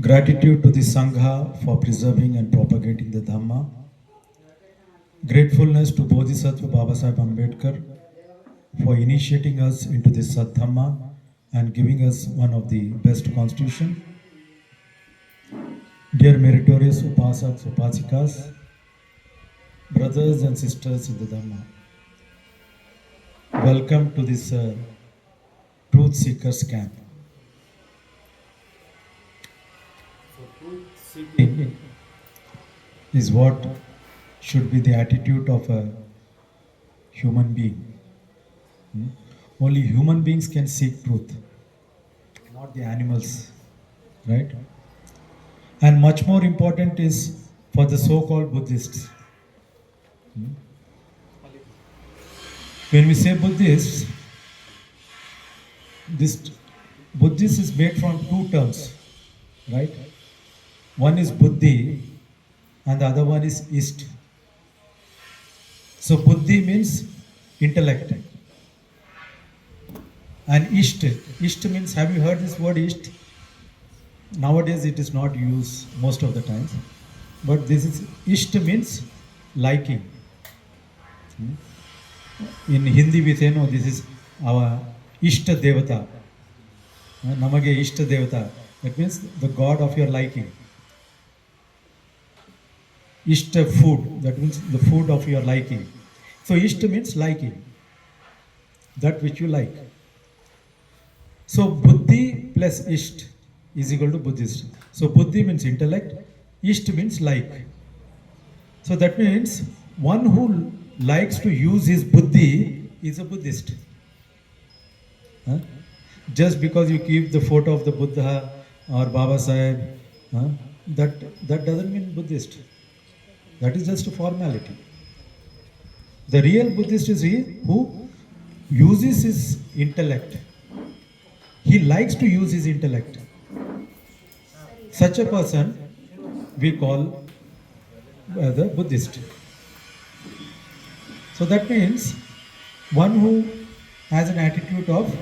Gratitude to the Sangha for preserving and propagating the Dhamma. Gratefulness to Bodhisattva Babasaheb Ambedkar for initiating us into this Sadhamma and giving us one of the best constitution. Dear meritorious Upasaks, Upasikas, brothers and sisters in the Dhamma, welcome to this Truth Seekers Camp. Truth seeking is what should be the attitude of a human being. Only human beings can seek truth, not the animals, right? And much more important is for the so-called Buddhists. When we say Buddhists, this Buddhist is made from two terms, right? One is Buddhi and the other one is Ist. So Buddhi means intellect. And Isht means, have you heard this word Isht? Nowadays it is not used most of the times. But this is, Isht means liking. In Hindi we say, no, this is our Ishta Devata. Namage Ishta Devata. That means the God of your liking. Ishta food, that means the food of your liking. So Ishta means liking, that which you like. So Buddhi plus Isht is equal to Buddhist. So Buddhi means intellect, Isht means like. So that means one who likes to use his Buddhi is a Buddhist. Just because you keep the photo of the Buddha or Baba Sahib, that doesn't mean Buddhist. That is just a formality. The real Buddhist is he who uses his intellect. He likes to use his intellect. Such a person we call the Buddhist. So that means one who has an attitude of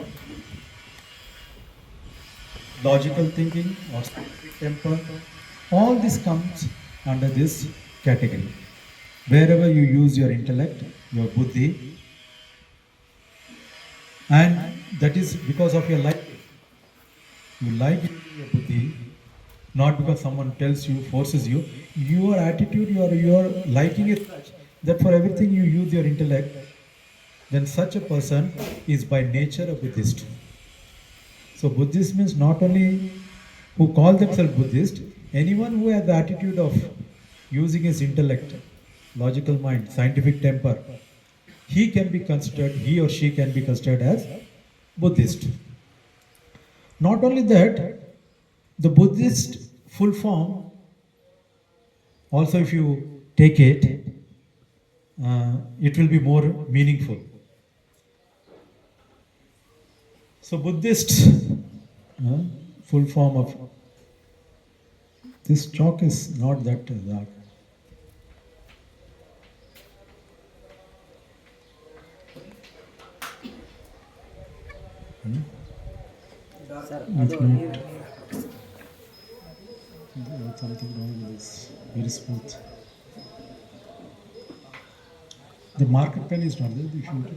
logical thinking or scientific temper, all this comes under this category. Wherever you use your intellect, your buddhi, and that is because of your liking. You like using your buddhi, not because someone tells you, forces you. Your attitude, your liking is such that for everything you use your intellect, then such a person is by nature a Buddhist. So Buddhist means not only who call themselves Buddhist, anyone who has the attitude of using his intellect, logical mind, scientific temper, he or she can be considered as Buddhist. Not only that, the Buddhist full form, also if you take it, it will be more meaningful. So Buddhist, full form of, this chalk is not that dark. Something wrong with this. Very smooth. The marker pen is not there. You should.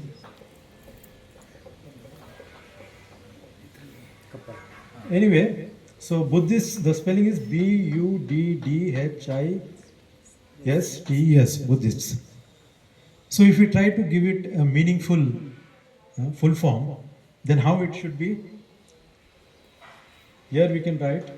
Anyway, so Buddhist, the spelling is Buddhists, Buddhists. So if we try to give it a meaningful full form, then how it should be? Here we can write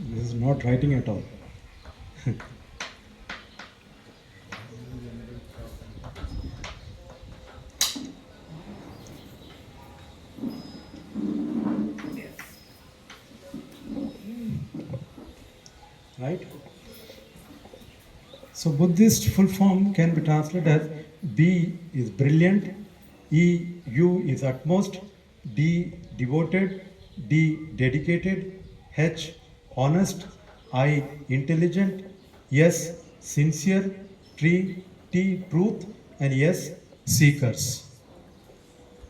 this is not writing at all. right? So Buddhist full form can be translated as B is brilliant, E, U is utmost, D, devoted, D, dedicated, H, honest, I, intelligent, S, sincere, T, truth, and S, seekers.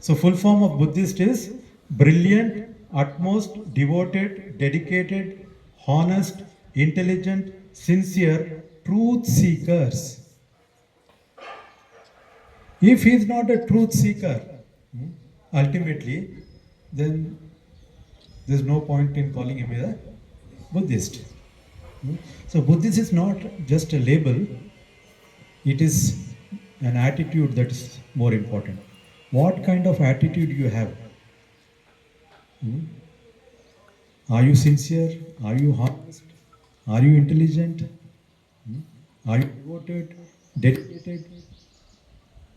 So full form of Buddhist is brilliant, utmost, devoted, dedicated, honest, intelligent, sincere, truth seekers. If he is not a truth seeker, ultimately, then there's no point in calling him a Buddhist. So Buddhist is not just a label, it is an attitude that is more important. What kind of attitude you have? Are you sincere? Are you honest? Are you intelligent? Are you devoted, dedicated?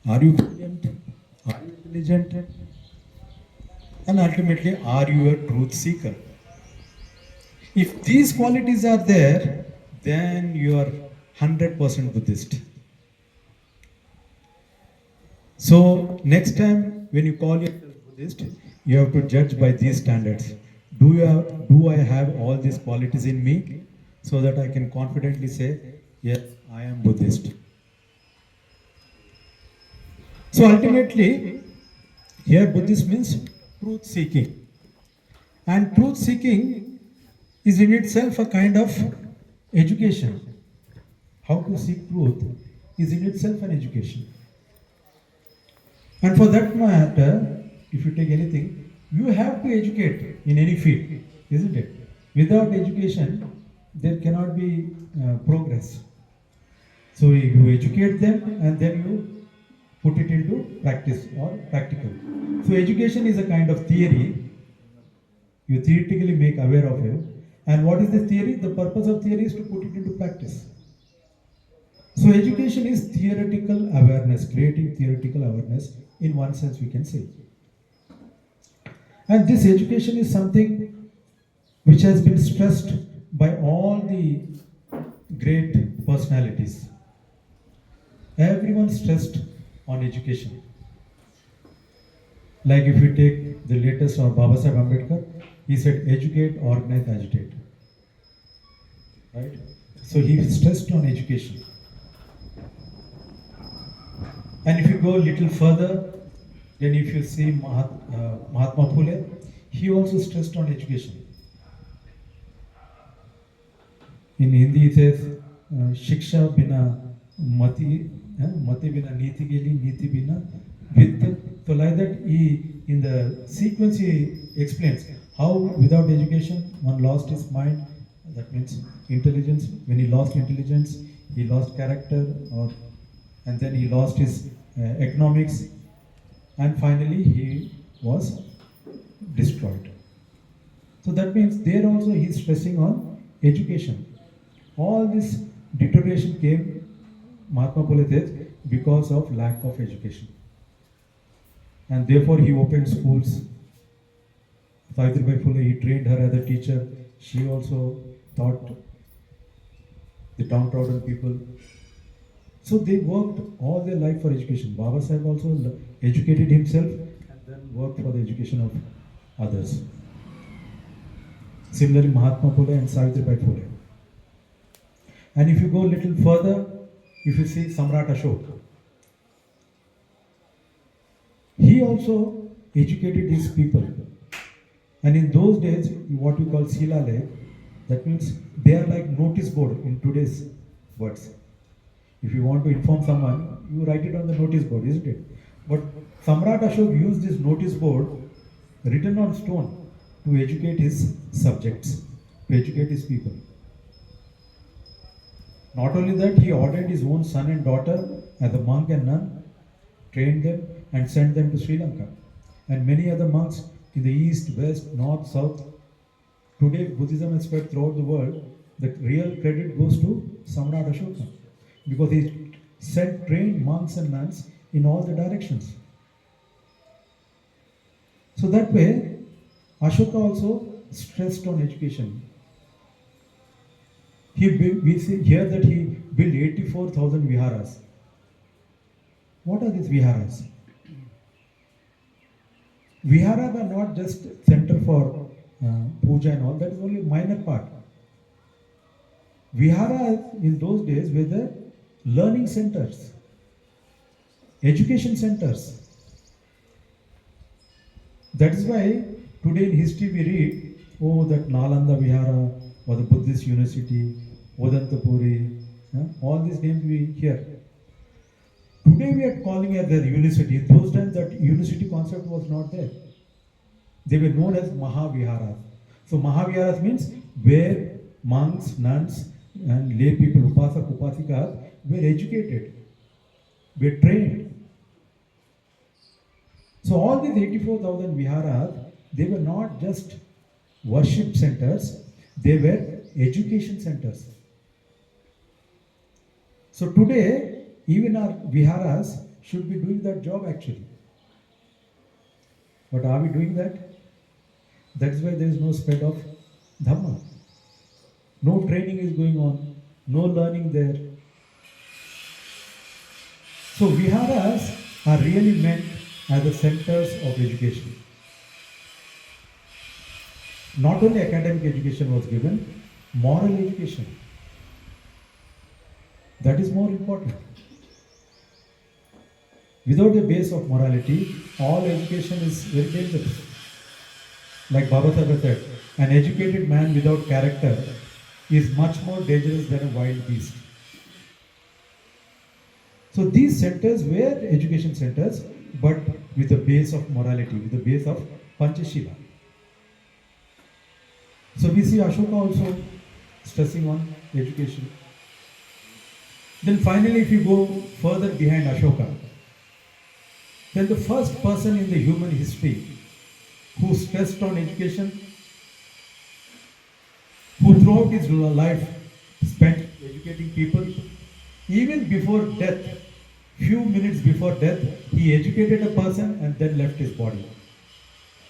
Are you brilliant? Are you intelligent? And ultimately, are you a truth seeker? If these qualities are there, then you are 100% Buddhist. So, next time when you call yourself Buddhist, you have to judge by these standards. Do I have all these qualities in me so that I can confidently say, yes, I am Buddhist? So ultimately, here Buddhist means truth seeking. And truth seeking is in itself a kind of education. How to seek truth is in itself an education. And for that matter, if you take anything, you have to educate in any field, isn't it? Without education, there cannot be progress. So you educate them and then you put it into practice or practical. So education is a kind of theory. You theoretically make aware of it. And what is the theory? The purpose of theory is to put it into practice. So education is theoretical awareness, creating theoretical awareness in one sense we can say. And this education is something which has been stressed by all the great personalities. Everyone stressed on education. Like if you take the latest of Babasaheb Ambedkar, he said educate, organize, agitate. Right? So he stressed on education. And if you go a little further, then if you see Mahatma Phule, he also stressed on education. In Hindi it says, Shiksha bina mati, mati bina niti geli, niti bina vidya. So like that, he, in the sequence he explains how without education one lost his mind, that means intelligence. When he lost intelligence, he lost character, and then he lost his economics, and finally he was destroyed. So that means there also he is stressing on education. All this deterioration came, Mahatma Phule says, because of lack of education. And therefore he opened schools. Savitribai Phule, he trained her as a teacher. She also taught the downtrodden people. So they worked all their life for education. Baba Sahib also educated himself and then worked for the education of others. Similarly, Mahatma Phule and Savitribai Phule. And if you go a little further, if you see Samrat Ashok, he also educated his people. And in those days, what we call Silale, that means they are like notice board in today's words. If you want to inform someone, you write it on the notice board, isn't it? But Samrat Ashok used this notice board written on stone to educate his subjects, to educate his people. Not only that, he ordered his own son and daughter as a monk and nun, trained them and sent them to Sri Lanka. And many other monks in the east, west, north, south. Today, Buddhism has spread throughout the world. The real credit goes to Samrat Ashoka, because he sent trained monks and nuns in all the directions. So that way, Ashoka also stressed on education. We see here that he built 84,000 viharas. What are these viharas? Viharas are not just center for puja and all. That is only a minor part. Vihara in those days were the learning centers, education centers. That is why today in history we read, oh, that Nalanda Vihara or the Buddhist University, Odantapuri, all these names we hear. Today we are calling it their university. In those times that university concept was not there. They were known as Mahaviharas. So Mahaviharas means where monks, nuns and lay people, upasak, upasikas were educated, were trained. So all these 84,000 viharas, they were not just worship centers, they were education centers. So today, even our viharas should be doing that job actually. But are we doing that? That's why there is no spread of Dhamma. No training is going on, no learning there. So viharas are really meant as the centers of education. Not only academic education was given, moral education. That is more important. Without a base of morality, all education is very dangerous. Like Bodhisattva said, an educated man without character is much more dangerous than a wild beast. So these centers were education centers, but with the base of morality, with the base of Panchashila. So we see Ashoka also stressing on education. Then finally, if you go further behind Ashoka, then the first person in the human history who stressed on education, who throughout his life spent educating people, even before death, few minutes before death, he educated a person and then left his body.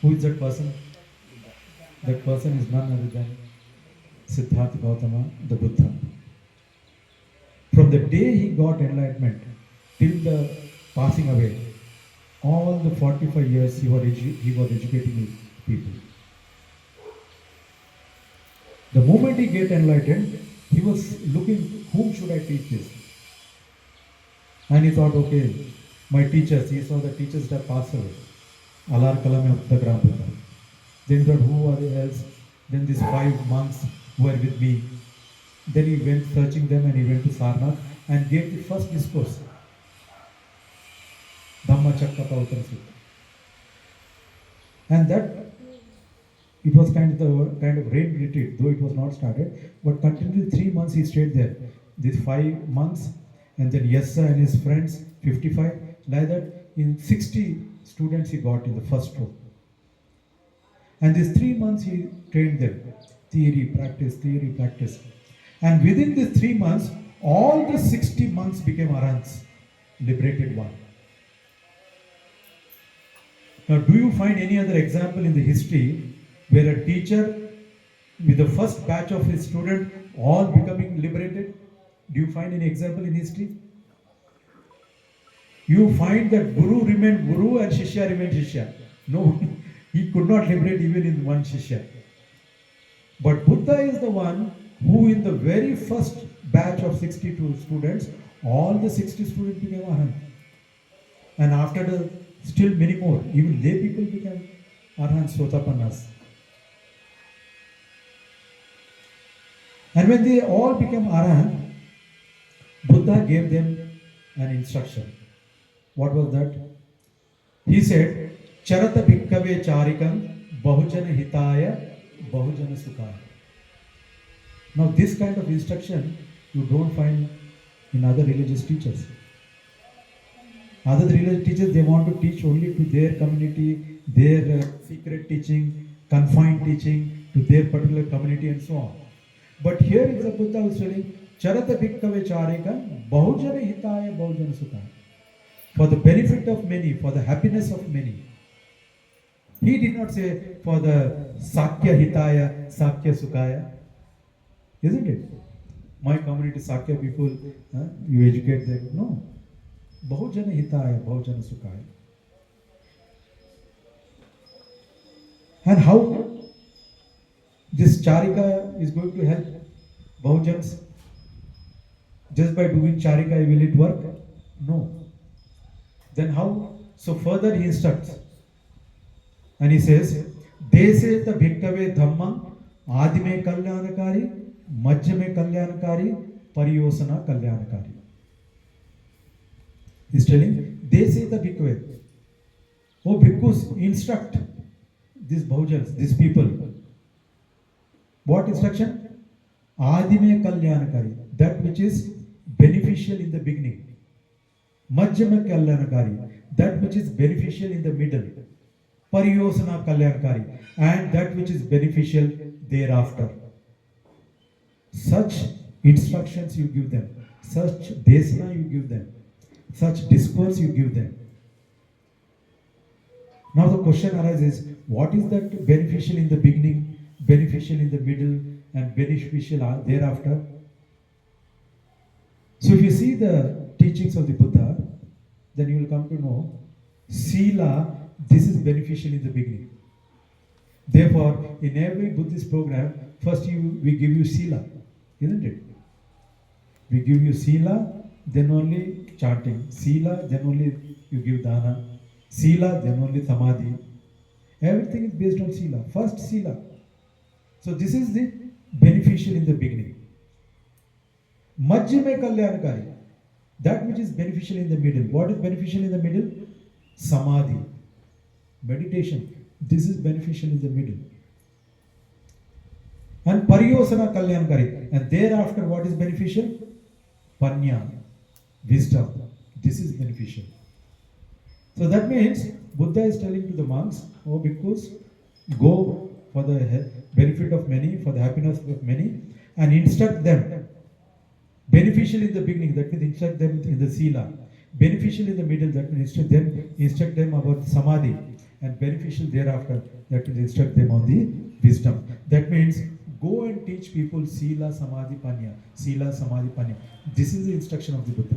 Who is that person? That person is none other than Siddhartha Gautama, the Buddha. From the day he got enlightenment till the passing away, all the 45 years he was educating people. The moment he get enlightened, he was looking, whom should I teach this? And he thought, okay, my teachers, he saw the teachers that passed away. Alar Kalame of the Gram Buddha. Then he thought, who are they else? Then these 5 monks who were with me. Then he went searching them and he went to Sarnath and gave the first discourse. Dhamma Chakkata Uttara Sutta. And that, it was kind of rain retreat, though it was not started, but continually 3 months he stayed there. These 5 months, and then Yassa and his friends, 55, like that, in 60 students he got in the first row. And these 3 months he trained them. Theory, practice. And within these 3 months, all the 60 monks became Arhants, liberated one. Now, do you find any other example in the history where a teacher with the first batch of his student all becoming liberated? Do you find any example in history? You find that Guru remained Guru and Shishya remained Shishya. No, he could not liberate even in one Shishya. But Buddha is the one who in the very first batch of 62 students, all the 60 students became Arhant. And after the still many more, even lay people became Arhants, Sotapannas. And when they all became Arhant, Buddha gave them an instruction. What was that? He said, Charata Bhikkave Charikam Bahujana Hitaya Bahujana Sukhaya. Now this kind of instruction you don't find in other religious teachers. Other religious teachers, they want to teach only to their community, their secret teaching, confined teaching to their particular community and so on. But here is the Buddha was telling, Charata Bhikkave Charika Bahujana Hitaya Bahujana Sukhaya. For the benefit of many, for the happiness of many. He did not say for the Sakya Hitaya, Sakya Sukhaya. Isn't it? my community Sakya people, you educate them. No. Bahujana hitaya, bahujana sukhaya. And how this charika is going to help Bahujans? Just by doing charika, will it work? No. Then how? So further he instructs. And he says, Deseta bhikkave dhamma adime kalyanakari, majjame kalyanakari, pariyosana kalyanakari. He's telling, Deseta bhikkave. Oh bhikkhus, instruct these Bahujans, these people. What instruction? Adime kalyanakari, that which is beneficial in the beginning. Majjama kalyanakari, that which is beneficial in the middle. Pariyosana kalyanakari, and that which is beneficial thereafter. Such instructions you give them, such desana you give them, such discourse you give them. Now the question arises, what is that beneficial in the beginning, beneficial in the middle, and beneficial thereafter? So if you see the teachings of the Buddha, then you will come to know, Sila, this is beneficial in the beginning. Therefore, in every Buddhist program, first we give you Sila, isn't it? We give you Sila, then only chanting. Sila, then only you give Dana. Sila, then only Samadhi. Everything is based on Sila. First Sila. So this is the beneficial in the beginning. Majjame kalyanakari, that which is beneficial in the middle. What is beneficial in the middle? Samadhi, meditation. This is beneficial in the middle. And pariyosana kalyanakari, and thereafter what is beneficial? Panya, wisdom. This is beneficial. So that means Buddha is telling to the monks, oh bhikkhus, go for the benefit of many, for the happiness of many, and instruct them. Beneficial in the beginning, that means instruct them in the Sila. Beneficial in the middle, that means instruct them about Samadhi. And beneficial thereafter, that means instruct them on the wisdom. That means go and teach people Sila, Samadhi, Panya. Sila, Samadhi, Panya. This is the instruction of the Buddha.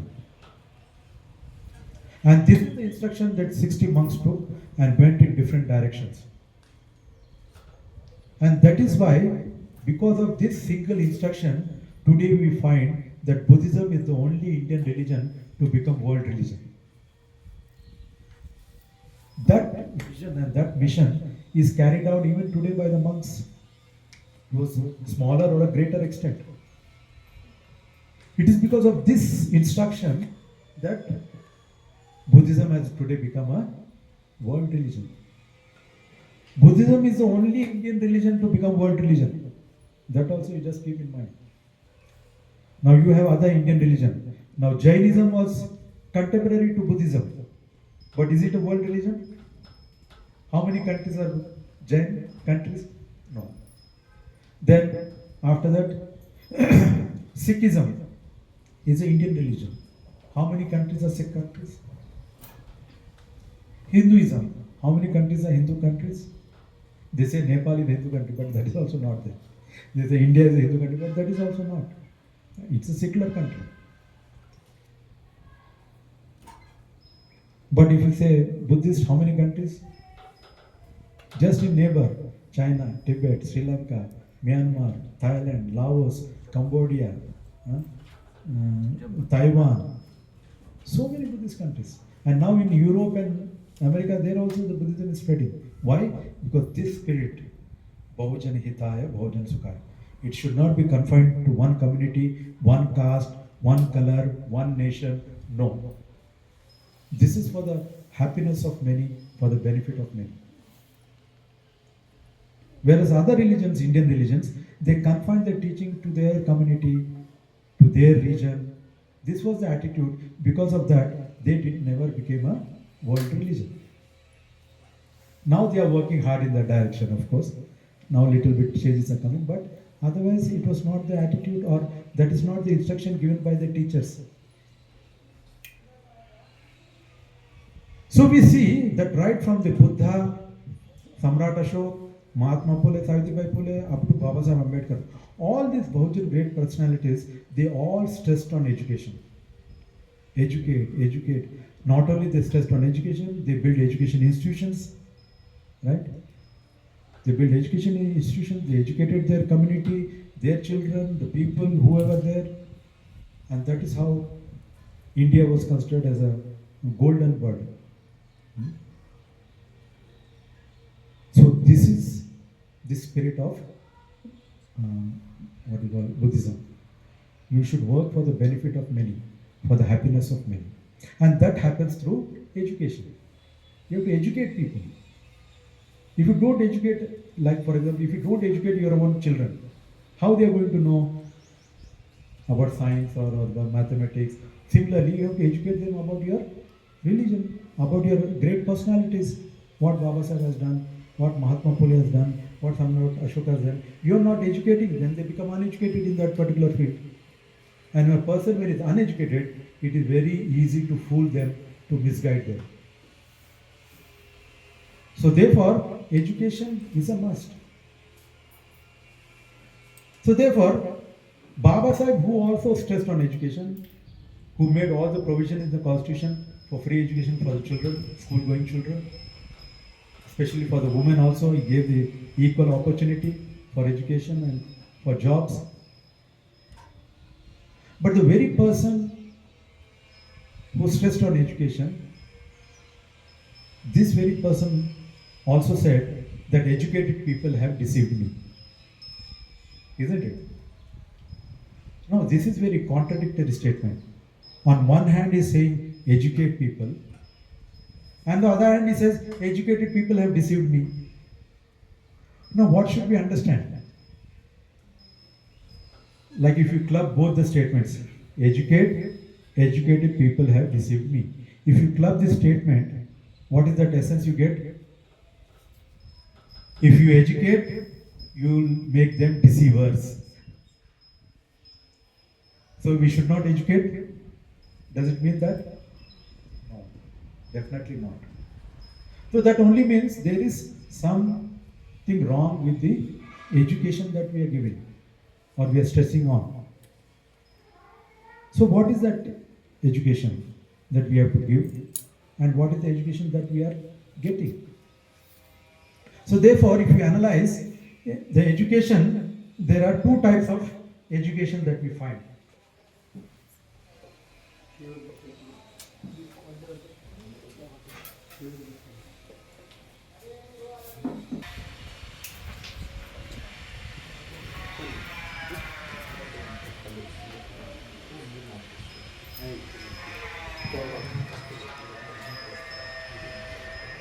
And this is the instruction that 60 monks took and went in different directions. And that is why, because of this single instruction, today we find that Buddhism is the only Indian religion to become world religion. That vision and that mission is carried out even today by the monks, to a smaller or a greater extent. It is because of this instruction that Buddhism has today become a world religion. Buddhism is the only Indian religion to become world religion. That also you just keep in mind. Now you have other Indian religion. Now Jainism was contemporary to Buddhism. But is it a world religion? How many countries are Jain countries? No. Then after that, Sikhism is an Indian religion. How many countries are Sikh countries? Hinduism. How many countries are Hindu countries? They say Nepal is a Hindu country, but that is also not there. They say India is a Hindu country, but that is also not. It's a secular country. But if you say Buddhist, how many countries? Just in neighbor, China, Tibet, Sri Lanka, Myanmar, Thailand, Laos, Cambodia, Taiwan. So many Buddhist countries. And now in Europe and America, there also the Buddhism is spreading. Why? Because this spirit, Bahujana Hitaya, Bahujana Sukhaya, it should not be confined to one community, one caste, one color, one nation. No. This is for the happiness of many, for the benefit of many. Whereas other religions, Indian religions, they confine their teaching to their community, to their region. This was the attitude. Because of that, they never became a world religion. Now they are working hard in that direction, of course. Now little bit changes are coming, but otherwise it was not the attitude, or that is not the instruction given by the teachers. So we see that right from the Buddha, Samrat Ashok, Mahatma Phule, Savitribai Phule, up to Baba Sahib Ambedkar, All these Bahujan great personalities, they all stressed on education. Educate, educate. Not only they stressed on education, they build education institutions, right? They built education institutions, they educated their community, their children, the people, whoever there. And that is how India was considered as a golden bird. So this is the spirit of what we call Buddhism. You should work for the benefit of many, for the happiness of many. And that happens through education. You have to educate people. If you don't educate, like for example, if you don't educate your own children, how they are going to know about science or about mathematics? Similarly, you have to educate them about your religion, about your great personalities, what Baba Sahib has done, what Mahatma Phule has done, what Samrat Ashoka has done. You are not educating them, they become uneducated in that particular field. And when a person when is uneducated, it is very easy to fool them, to misguide them. So therefore, education is a must. So therefore, Baba Sahib, who also stressed on education, who made all the provision in the constitution for free education for the children, school-going children, especially for the women also, he gave the equal opportunity for education and for jobs. But the very person who stressed on education, this very person also said that educated people have deceived me. Isn't it? No, this is very contradictory statement. On one hand, he is saying educate people, and the other hand, he says educated people have deceived me. Now, what should we understand? Like if you club both the statements, educated people have deceived me. If you club this statement, what is that essence you get? If you educate, you will make them deceivers. So we should not educate. Does it mean that? No, definitely not. So that only means there is something wrong with the education that we are giving or we are stressing on. So what is that education that we have to give and what is the education that we are getting? So therefore, if you analyze the education, there are two types of education that we find.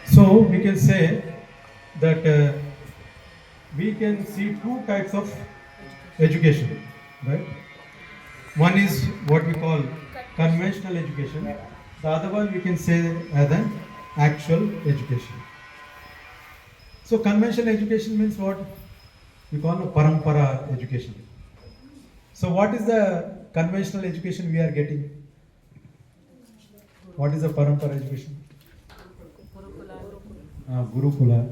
So we can say that we can see two types of education, right? One is what we call conventional education. The other one we can say as an actual education. So conventional education means what? We call a parampara education. So what is the conventional education we are getting? What is the parampara education? Gurukula.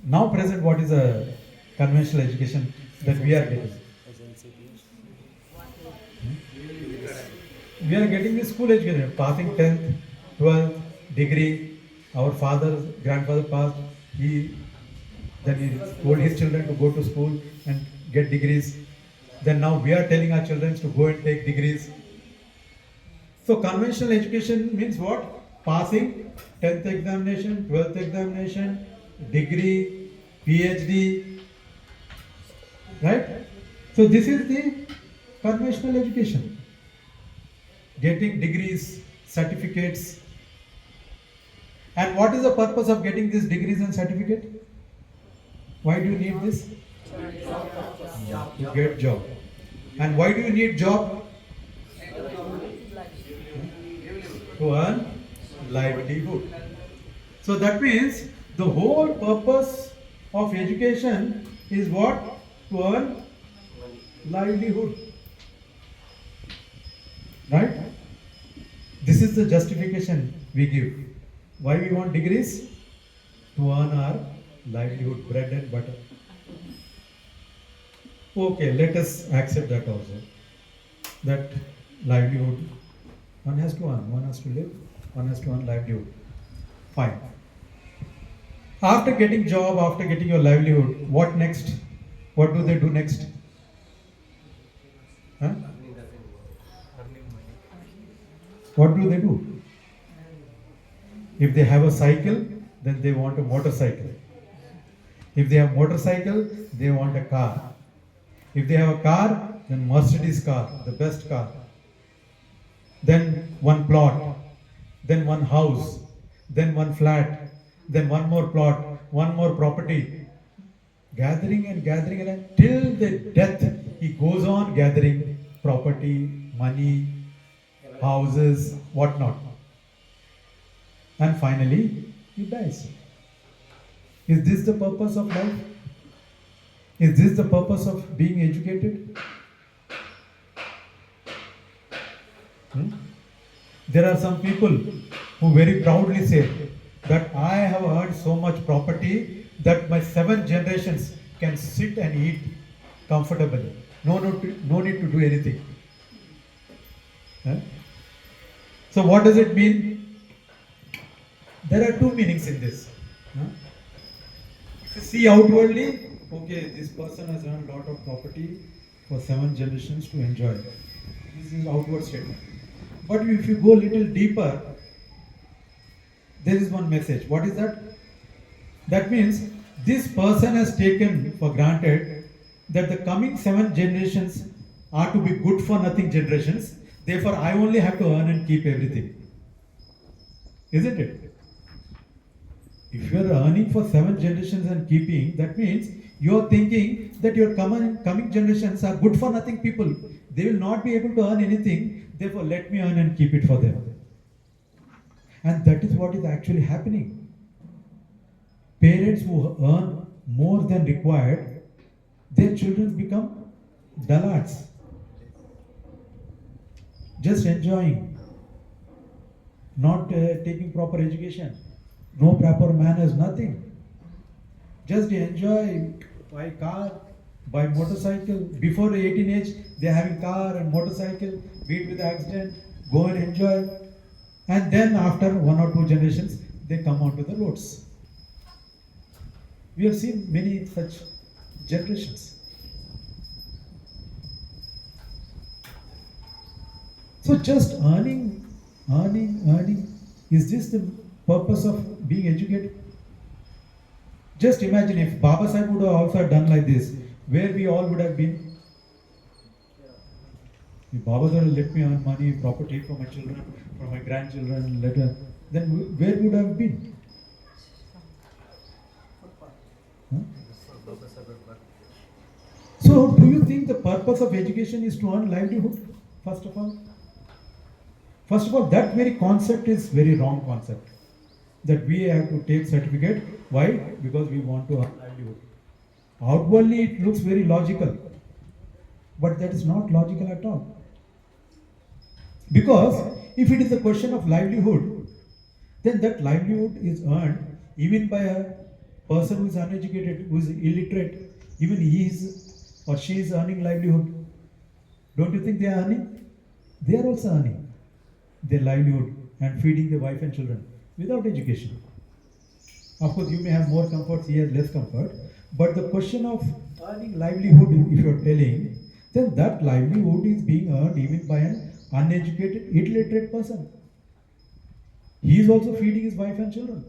Now present, what is the conventional education that we are getting? We are getting the school education, passing 10th, 12th, degree. Our grandfather passed, then he told his children to go to school and get degrees. Then now we are telling our children to go and take degrees. So conventional education means what? Passing 10th examination, 12th examination, degree, PhD, right? So this is the conventional education. Getting degrees, certificates. And what is the purpose of getting these degrees and certificate? Why do you need this? To get job. And why do you need job? To earn livelihood. So that means the whole purpose of education is what? To earn livelihood. Right? This is the justification we give. Why we want degrees? To earn our livelihood, bread and butter. Okay, let us accept that also. That livelihood, one has to earn, one has to live, one has to earn livelihood. Fine. After getting job, after getting your livelihood, what next? What do they do next? Huh? What do they do? If they have a cycle, then they want a motorcycle. If they have motorcycle, they want a car. If they have a car, then Mercedes car, the best car. Then one plot, then one house, then one flat, then one more plot, one more property. Gathering and gathering and till the death, he goes on gathering property, money, houses, whatnot. And finally, he dies. Is this the purpose of life? Is this the purpose of being educated? There are some people who very proudly say that I have earned so much property that my 7 generations can sit and eat comfortably. No need to do anything. Huh? So what does it mean? There are 2 meanings in this. Huh? If you see outwardly, okay, this person has earned a lot of property for 7 generations to enjoy. This is outward statement. But if you go a little deeper, there is one message. What is that? That means this person has taken for granted that the coming 7 generations are to be good for nothing generations. Therefore, I only have to earn and keep everything. Isn't it? If you are earning for 7 generations and keeping, that means you are thinking that your coming generations are good for nothing people. They will not be able to earn anything. Therefore, let me earn and keep it for them. And that is what is actually happening. Parents who earn more than required, their children become dullards. Just enjoying, not taking proper education, no proper manners, nothing. Just enjoy, buy car, buy motorcycle. Before 18 age, they are having car and motorcycle, beat with accident, go and enjoy. And then after 1 or 2 generations, they come onto the roads. We have seen many such generations. So just earning. Is this the purpose of being educated? Just imagine if Baba Sahib would have also done like this, where we all would have been. If Baba Sahib let me earn money, property for my children, for my grandchildren, later, then where would I have been? Huh? So, do you think the purpose of education is to earn livelihood? First of all, that very concept is very wrong concept. That we have to take certificate. Why? Because we want to earn livelihood. Outwardly, it looks very logical, but that is not logical at all. Because if it is a question of livelihood, then that livelihood is earned even by a person who is uneducated, who is illiterate. Even he is or she is earning livelihood. Don't you think they are earning? They are also earning their livelihood and feeding their wife and children without education. Of course, you may have more comfort, he has less comfort. But the question of earning livelihood, if you are telling, then that livelihood is being earned even by an uneducated, illiterate person. He is also feeding his wife and children.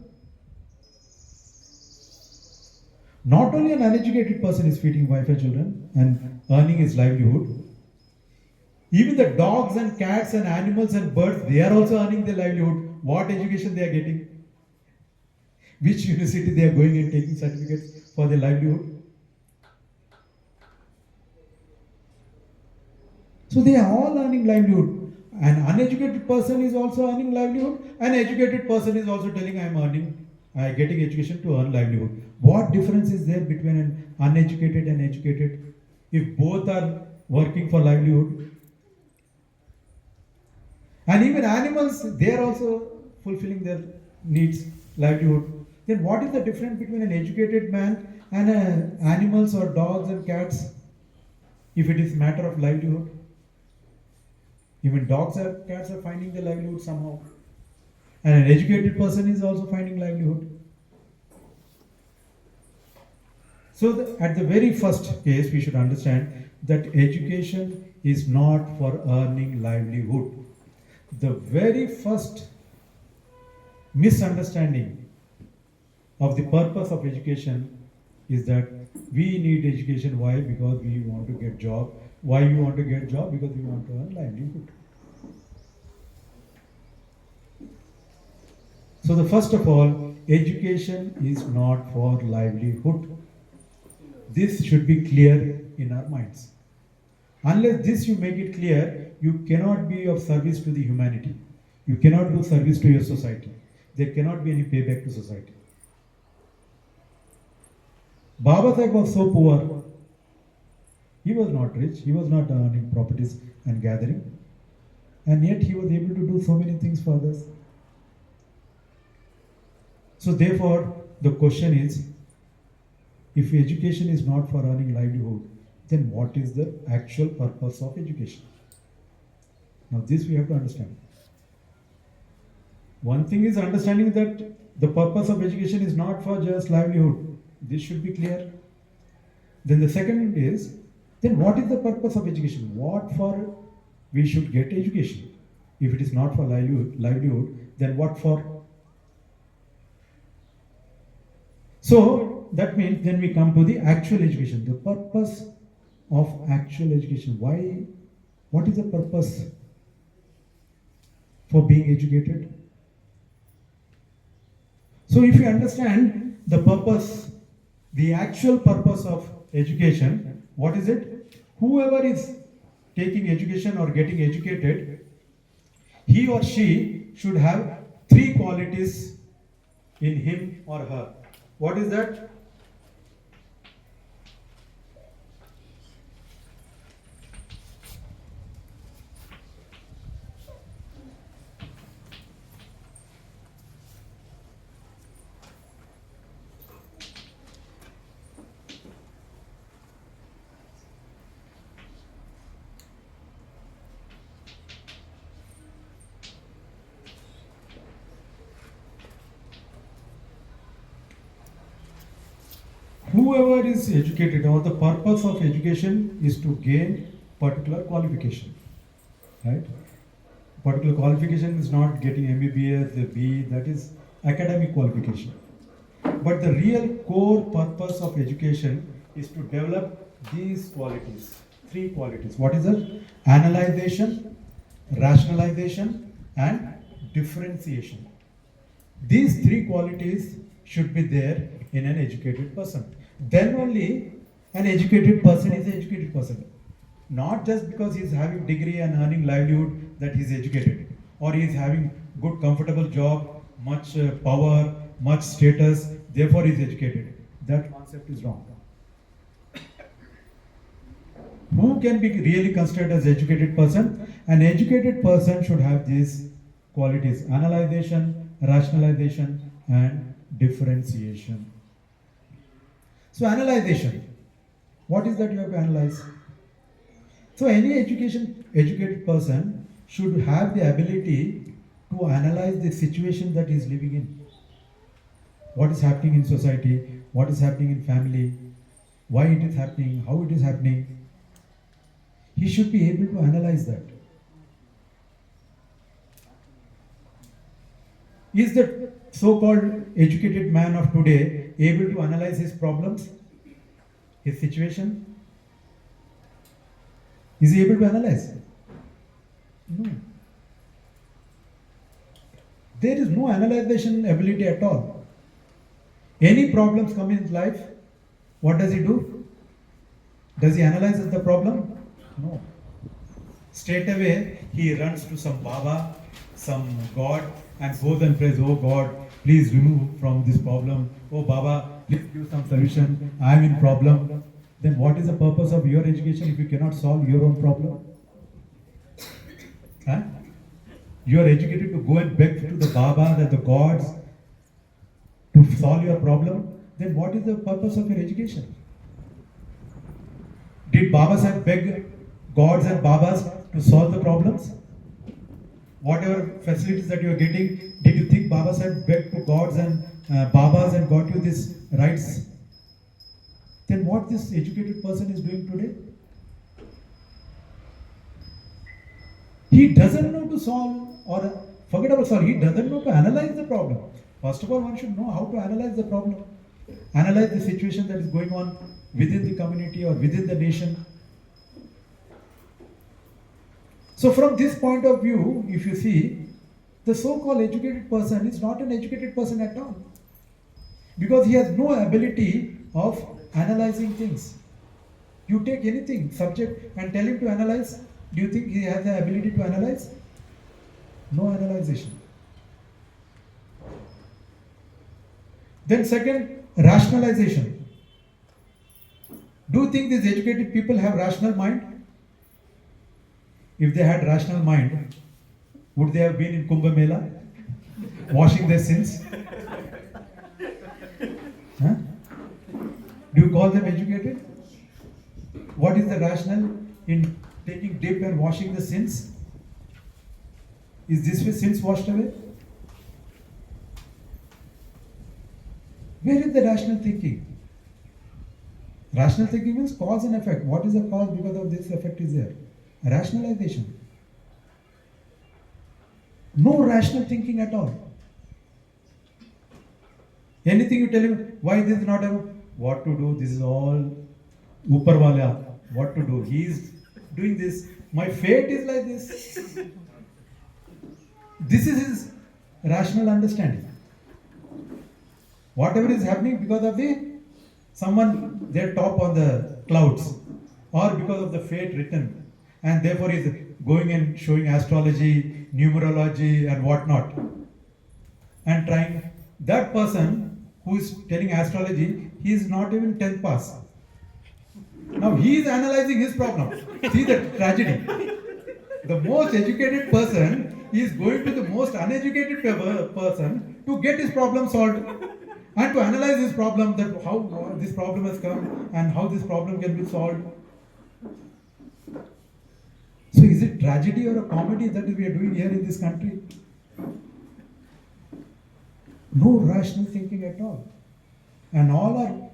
Not only an uneducated person is feeding wife and children and earning his livelihood, even the dogs and cats and animals and birds, they are also earning their livelihood. What education they are getting? Which university they are going and taking certificates for their livelihood? So they are all earning livelihood. An uneducated person is also earning livelihood. An educated person is also telling I am getting education to earn livelihood. What difference is there between an uneducated and educated if both are working for livelihood? And even animals, they are also fulfilling their needs, livelihood. Then what is the difference between an educated man and animals or dogs and cats? if it is matter of livelihood? Even dogs or cats are finding their livelihood somehow. And an educated person is also finding livelihood. So at the very first case, we should understand that education is not for earning livelihood. The very first misunderstanding of the purpose of education is that we need education. Why? Because we want to get job. Why you want to get job? Because we want to earn livelihood. So the first of all, education is not for livelihood. This should be clear in our minds. Unless this you make it clear, you cannot be of service to the humanity. You cannot do service to your society. There cannot be any payback to society. Baba Sahib was so poor. He was not rich. He was not earning properties and gathering. And yet he was able to do so many things for others. So therefore, the question is, if education is not for earning livelihood, then what is the actual purpose of education? Now this we have to understand. One thing is understanding that the purpose of education is not for just livelihood. This should be clear. Then the second is, then what is the purpose of education? What for we should get education? If it is not for livelihood, then what for? So that means then we come to the actual education. The purpose of actual education. Why? What is the purpose for being educated? So if you understand the purpose, the actual purpose of education, what is it? Whoever is taking education or getting educated, he or she should have three qualities in him or her. What is that? Whoever is educated, or the purpose of education is to gain particular qualification, right? Particular qualification is not getting MBBS, the B, that is academic qualification. But the real core purpose of education is to develop these qualities, three qualities. What is it? Analyzation, rationalization, and differentiation. These three qualities should be there in an educated person. Then only an educated person is an educated person. Not just because he is having degree and earning livelihood that he is educated, or he is having good comfortable job, much power, much status, therefore he is educated. That concept is wrong. Who can be really considered as educated person? An educated person should have these qualities: analyzation, rationalization, and differentiation. So analyzation, what is that you have to analyze? So any educated person should have the ability to analyze the situation that he is living in. What is happening in society, what is happening in family, why it is happening, how it is happening. He should be able to analyze that. Is the so-called educated man of today able to analyze his problems, his situation? Is he able to analyze? No. There is no analyzation ability at all. Any problems come in his life, what does he do? Does he analyze the problem? No. Straight away, he runs to some Baba, some God, and goes and prays, "Oh God, please remove from this problem. Oh Baba, please give some solution. I am in problem." Then what is the purpose of your education if you cannot solve your own problem? Huh? You are educated to go and beg to the Baba, that the gods, to solve your problem. Then what is the purpose of your education? Did Baba Sahib beg gods and Babas to solve the problems? Whatever facilities that you are getting, did you think Baba Sahib begged to gods and Babas and got you these rights? Then what this educated person is doing today? He doesn't know to solve, or forget about solve, he doesn't know to analyze the problem. First of all, one should know how to analyze the problem. Analyze the situation that is going on within the community or within the nation. So from this point of view, if you see, the so-called educated person is not an educated person at all. Because he has no ability of analyzing things. You take anything, subject, and tell him to analyze. Do you think he has the ability to analyze? No analyzation. Then second, rationalization. Do you think these educated people have rational mind? If they had rational mind, would they have been in Kumbh Mela, washing their sins? Huh? Do you call them educated? What is the rationale in taking dip and washing the sins? Is this way sins washed away? Where is the rational thinking? Rational thinking means cause and effect. What is the cause? Because of this effect is there. Rationalization. No rational thinking at all. Anything you tell him, why this is not what to do, this is all upar wala, what to do. He is doing this. My fate is like this. This is his rational understanding. Whatever is happening because of someone there top on the clouds, or because of the fate written, and therefore he is going and showing astrology, numerology and whatnot, and trying. That person who is telling astrology, he is not even 10th pass. Now he is analyzing his problem. See the tragedy. The most educated person is going to the most uneducated person to get his problem solved and to analyze his problem, that how this problem has come and how this problem can be solved. So is it tragedy or a comedy that we are doing here in this country? No rational thinking at all. And all are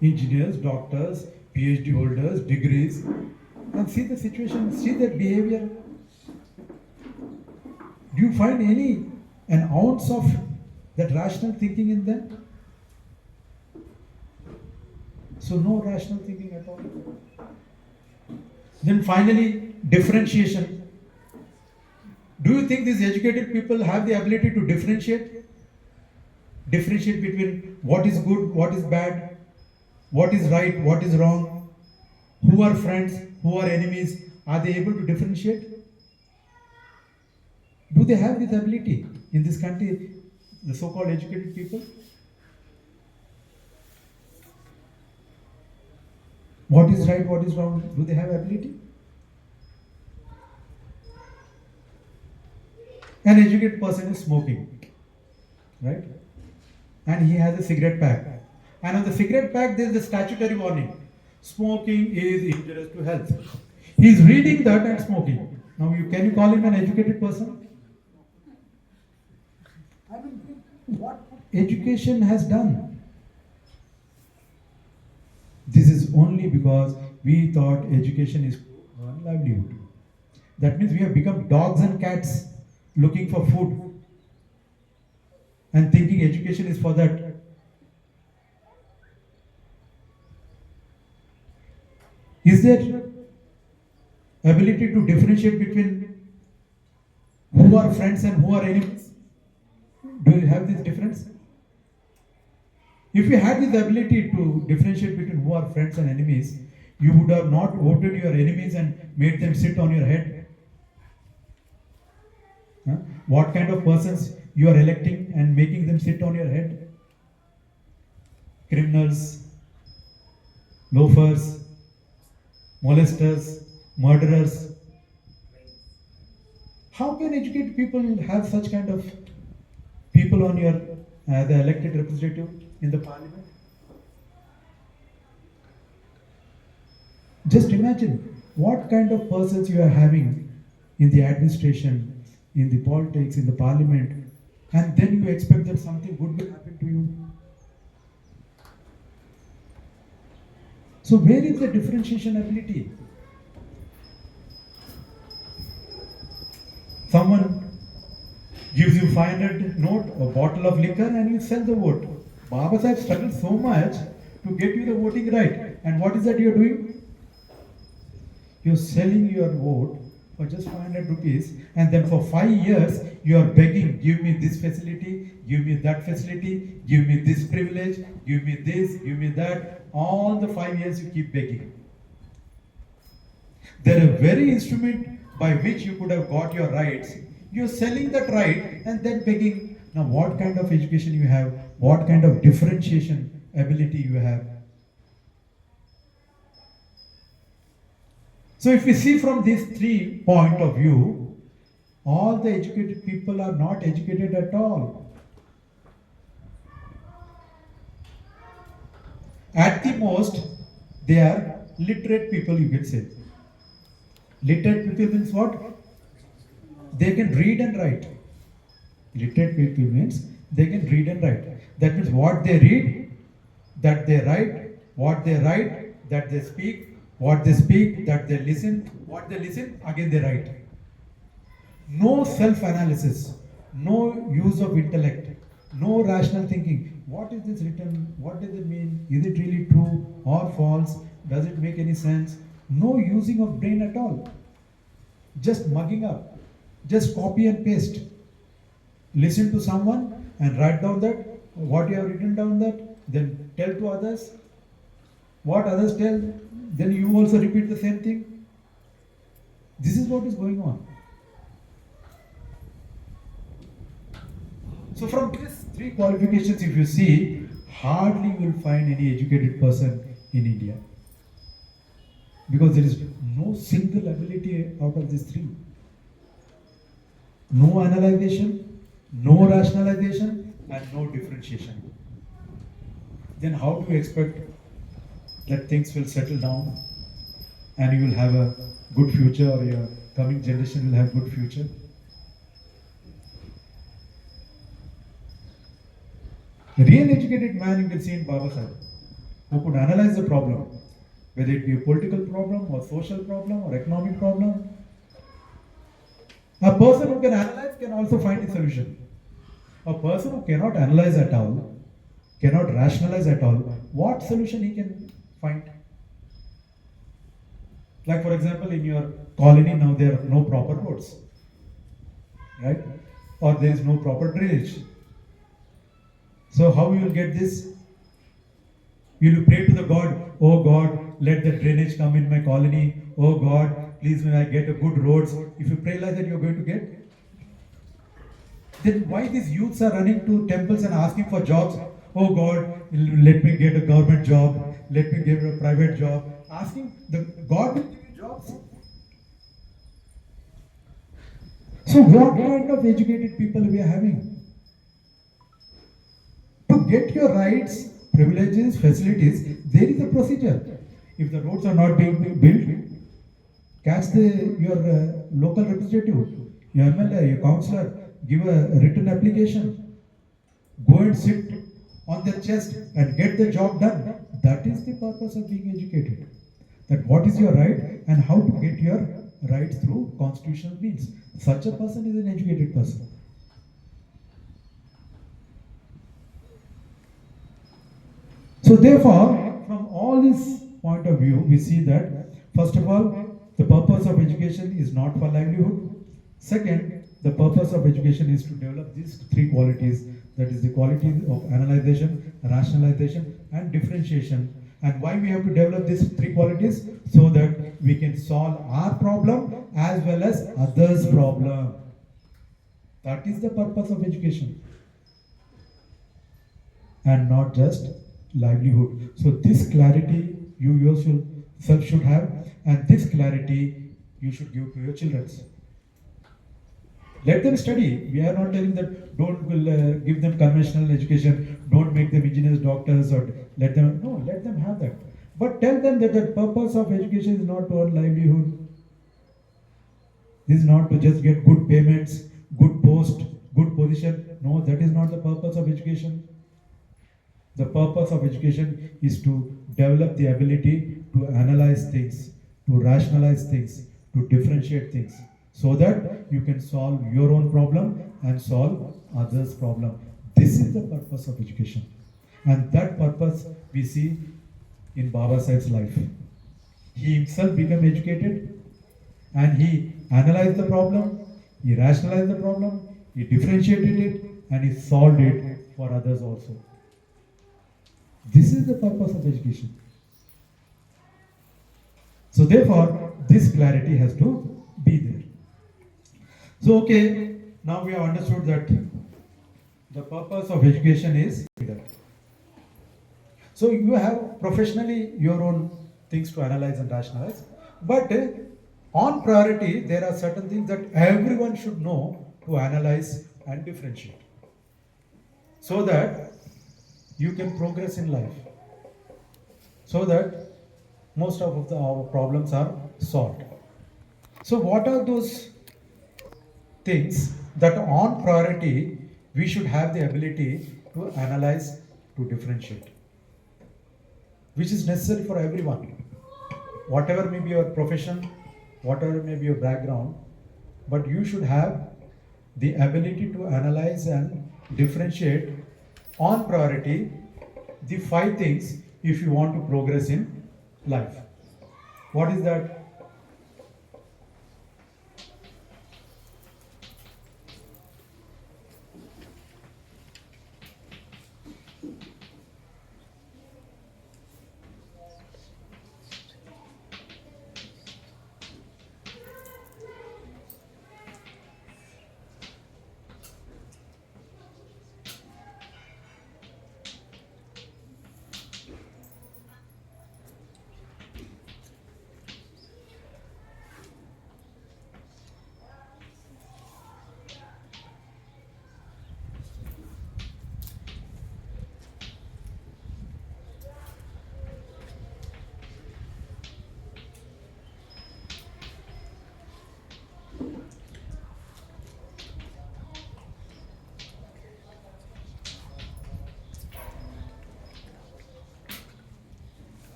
engineers, doctors, PhD holders, degrees. And see the situation, see their behavior. Do you find an ounce of that rational thinking in them? So no rational thinking at all. Then finally, differentiation. Do you think these educated people have the ability to differentiate? Differentiate between what is good, what is bad, what is right, what is wrong, who are friends, who are enemies? Are they able to differentiate? Do they have this ability in this country, the so-called educated people? What is right, what is wrong? Do they have ability? An educated person is smoking, right? And he has a cigarette pack. And on the cigarette pack, there is a statutory warning. Smoking is injurious to health. He is reading that and smoking. Now, can you call him an educated person? I mean, what education has done? This is only because we thought education is one livelihood. That means we have become dogs and cats looking for food and thinking education is for that. Is there ability to differentiate between who are friends and who are enemies? Do you have this difference? If you had this ability to differentiate between who are friends and enemies, you would have not voted your enemies and made them sit on your head. Huh? What kind of persons you are electing and making them sit on your head? Criminals, loafers, molesters, murderers. How can educated people have such kind of people on your the elected representative in the parliament? Just imagine what kind of persons you are having in the administration, in the politics, in the parliament, and then you expect that something good will happen to you. So where is the differentiation ability? Someone gives you 500 note, a bottle of liquor, and you sell the vote. Baba Sahib struggled so much to get you the voting right. And what is that you're doing? You're selling your vote for just 500 rupees, and then for 5 years you are begging, give me this facility, give me that facility, give me this privilege, give me this, give me that. All the 5 years you keep begging. They're a very instrument by which you could have got your rights. You're selling that right and then begging. Now what kind of education you have, what kind of differentiation ability you have. So if we see from these 3 point of view, all the educated people are not educated at all. At the most, they are literate people, you can say. Literate people means what? They can read and write. Literate people means they can read and write. That means what they read, that they write, what they write, that they speak, what they speak, that they listen, what they listen, again they write. No self-analysis, no use of intellect, no rational thinking. What is this written? What does it mean? Is it really true or false? Does it make any sense? No using of brain at all. Just mugging up. Just copy and paste. Listen to someone and write down that, what you have written down that, then tell to others. What others tell, then you also repeat the same thing. This is what is going on. So from these 3 qualifications, if you see, hardly you will find any educated person in India. Because there is no single ability out of these 3. No analyzation, no rationalization, and no differentiation. Then how do you expect that things will settle down and you will have a good future, or your coming generation will have good future? A real educated man you can see in Baba Sahib, who could analyze the problem, whether it be a political problem or social problem or economic problem. A person who can analyze can also find a solution. A person who cannot analyze at all, cannot rationalize at all, what solution he can find? Like for example, in your colony now there are no proper roads, right? Or there is no proper drainage. So how you will get this? You will pray to the God, oh God, let the drainage come in my colony. Oh God, please may I get a good roads. If you pray like that, you're going to get. Then why these youths are running to temples and asking for jobs? Oh God, let me get a government job. Let me get a private job. Asking, the God will give you jobs. So what kind of educated people we are having? To get your rights, privileges, facilities, there is a procedure. If the roads are not being built, catch your local representative, your MLA, your councillor, give a written application, go and sit on their chest and get the job done. That is the purpose of being educated. That what is your right and how to get your rights through constitutional means. Such a person is an educated person. So therefore, from all this point of view, we see that, first of all, the purpose of education is not for livelihood. Second, the purpose of education is to develop these 3 qualities, that is the qualities of analyzation, rationalization, and differentiation. And why we have to develop these 3 qualities? So that we can solve our problem as well as others' problem. That is the purpose of education. And not just livelihood. So this clarity you yourself should have, and this clarity you should give to your children. Let them study. We are not telling that don't give them conventional education, don't make them engineers, doctors, or let them have that. But tell them that the purpose of education is not to earn livelihood. This is not to just get good payments, good post, good position. No, that is not the purpose of education. The purpose of education is to develop the ability to analyze things, to rationalize things, to differentiate things, so that you can solve your own problem and solve others' problem. This is the purpose of education. And that purpose we see in Baba Sahib's life. He himself became educated and he analyzed the problem, he rationalized the problem, he differentiated it, and he solved it for others also. This is the purpose of education. So therefore, this clarity has to be there. So okay, now we have understood that the purpose of education is that. So you have professionally your own things to analyze and rationalize, but on priority there are certain things that everyone should know to analyze and differentiate, so that you can progress in life, so that most of our problems are solved. So what are those things that on priority we should have the ability to analyze, to differentiate, which is necessary for everyone, whatever may be your profession, whatever may be your background, but you should have the ability to analyze and differentiate on priority the 5 things if you want to progress in life. What is that?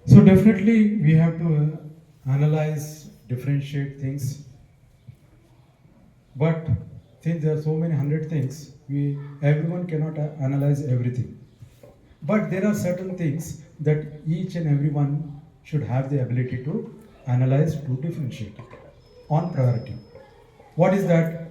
So definitely we have to analyze, differentiate things. But since there are so many 100 things, everyone cannot analyze everything. But there are certain things that each and everyone should have the ability to analyze, to differentiate on priority. What is that?